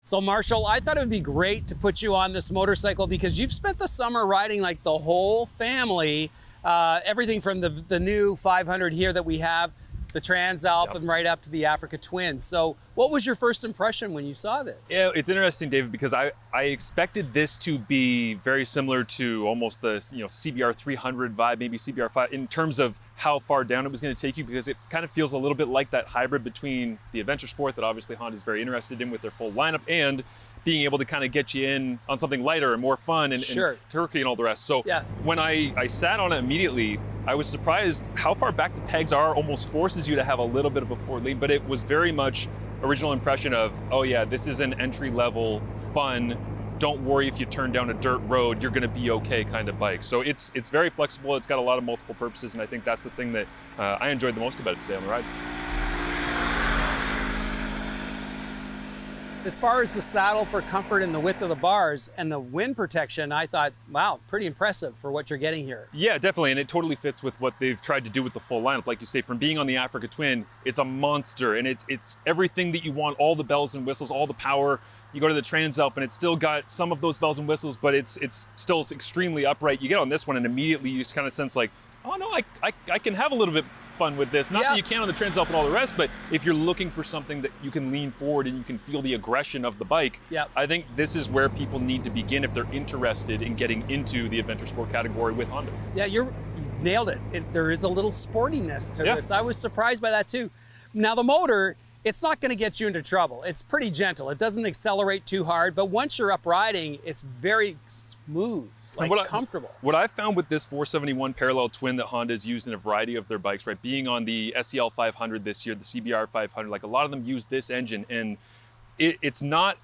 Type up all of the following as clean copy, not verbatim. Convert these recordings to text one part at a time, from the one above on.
So Marshall, I thought it would be great to put you on this motorcycle because you've spent the summer riding like the whole family, everything from the new 500 here that we have, the Transalp, and right up to the Africa Twin. So what was your first impression when you saw this? Yeah, it's interesting, David, because I expected this to be very similar to almost the CBR 300 vibe, maybe CBR 5, in terms of how far down it was going to take you, because it kind of feels a little bit like that hybrid between the adventure sport that obviously Honda's very interested in with their full lineup, and being able to kind of get you in on something lighter and more fun and Turkey and all the rest. So when I sat on it immediately, I was surprised how far back the pegs are. Almost forces you to have a little bit of a forward lean, but it was very much original impression of, oh yeah, this is an entry level, fun, don't worry if you turn down a dirt road, you're gonna be okay kind of bike. So it's very flexible, it's got a lot of multiple purposes, and I think that's the thing that I enjoyed the most about it today on the ride. As far as the saddle for comfort and the width of the bars and the wind protection, I thought, wow, pretty impressive for what you're getting here. Yeah, definitely, and it totally fits with what they've tried to do with the full lineup. Like you say, from being on the Africa Twin, it's a monster, and it's everything that you want, all the bells and whistles, all the power. You go to the Transalp, and it's still got some of those bells and whistles, but it's still extremely upright. You get on this one, and immediately you just kind of sense like, oh no, I can have a little bit fun with this. Not that you can on the Transalp and all the rest, but if you're looking for something that you can lean forward and you can feel the aggression of the bike, I think this is where people need to begin if they're interested in getting into the adventure sport category with Honda. Yeah, you nailed it. There is a little sportiness to this. I was surprised by that too. Now the motor, it's not going to get you into trouble. It's pretty gentle. It doesn't accelerate too hard, but once you're up riding, it's very smooth, comfortable. What I found with this 471 parallel twin that Honda has used in a variety of their bikes, right, being on the SEL 500 this year, the CBR 500, like a lot of them use this engine, and it's not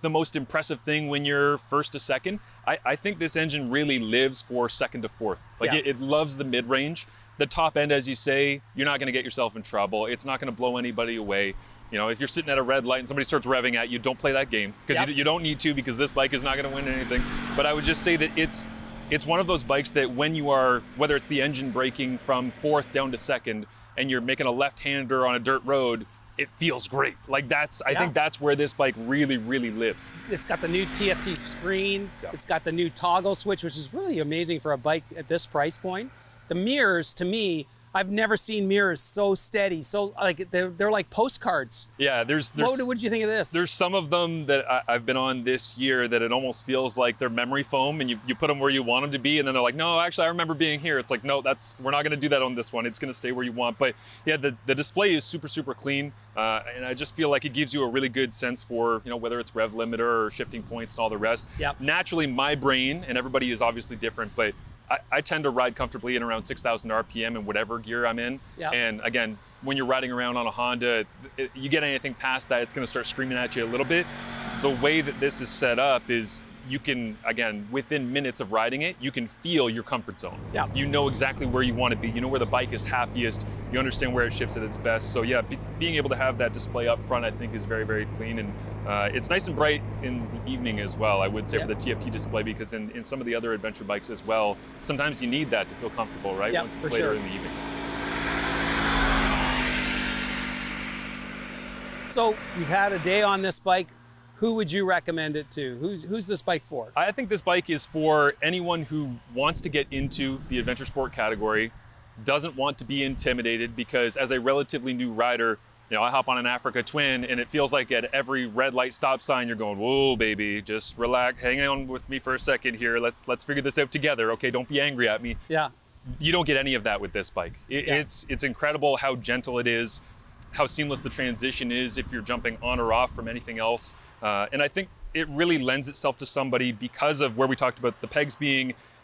the most impressive thing when you're first to second. I think this engine really lives for second to fourth. Like it loves the mid-range. The top end, as you say, you're not going to get yourself in trouble. It's not going to blow anybody away. You know, if you're sitting at a red light and somebody starts revving at you, don't play that game, because you don't need to, because this bike is not going to win anything. But I would just say that it's one of those bikes that when you are, whether it's the engine braking from fourth down to second and you're making a left-hander on a dirt road, it feels great. Like I think that's where this bike really, really lives. It's got the new TFT screen. It's got the new toggle switch, which is really amazing for a bike at this price point. The mirrors, to me, I've never seen mirrors so steady, so like they're like postcards. Yeah, what did you think of this? There's some of them that I've been on this year that it almost feels like they're memory foam, and you put them where you want them to be, and then they're like, no, actually I remember being here. It's like, no, we're not going to do that on this one. It's going to stay where you want. But yeah, the display is super, super clean, and I just feel like it gives you a really good sense for, whether it's rev limiter or shifting points and all the rest. Naturally, my brain, and everybody is obviously different, but I tend to ride comfortably in around 6,000 RPM in whatever gear I'm in. And again, when you're riding around on a Honda, you get anything past that, it's going to start screaming at you a little bit. The way that this is set up is you can, again, within minutes of riding it, you can feel your comfort zone. You know exactly where you want to be. You know where the bike is happiest. You understand where it shifts at its best. So yeah, being able to have that display up front, I think, is very, very clean. And it's nice and bright in the evening as well, I would say, for the TFT display, because in some of the other adventure bikes as well, sometimes you need that to feel comfortable, right? Once it's later in the evening. So you've had a day on this bike. Who would you recommend it to? Who's this bike for? I think this bike is for anyone who wants to get into the adventure sport category, doesn't want to be intimidated, because as a relatively new rider, I hop on an Africa Twin and it feels like at every red light stop sign, you're going, whoa, baby, just relax, hang on with me for a second here. Let's figure this out together. Okay, don't be angry at me. You don't get any of that with this bike. It's incredible how gentle it is, how seamless the transition is if you're jumping on or off from anything else. And I think it really lends itself to somebody because of where we talked about the pegs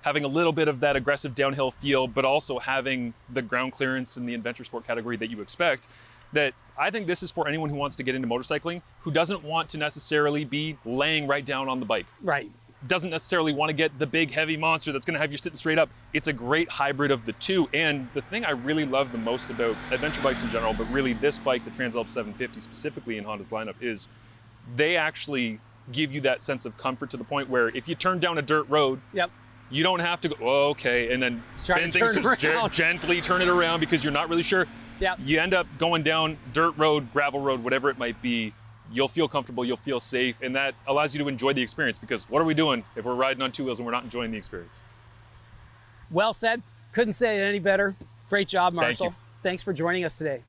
having a little bit of that aggressive downhill feel, but also having the ground clearance in the adventure sport category that you expect. That I think this is for anyone who wants to get into motorcycling, who doesn't want to necessarily be laying right down on the bike. Doesn't necessarily want to get the big heavy monster that's going to have you sitting straight up. It's a great hybrid of the two. And the thing I really love the most about adventure bikes in general, but really this bike, the Transalp 750 specifically in Honda's lineup, is they actually give you that sense of comfort to the point where if you turn down a dirt road, you don't have to go, oh, okay, and then spin things, gently turn it around because you're not really sure. You end up going down dirt road, gravel road, whatever it might be, you'll feel comfortable, you'll feel safe, and that allows you to enjoy the experience, because what are we doing if we're riding on two wheels and we're not enjoying the experience? Well said. Couldn't say it any better. Great job, Marcel. Thank you. Thanks for joining us today.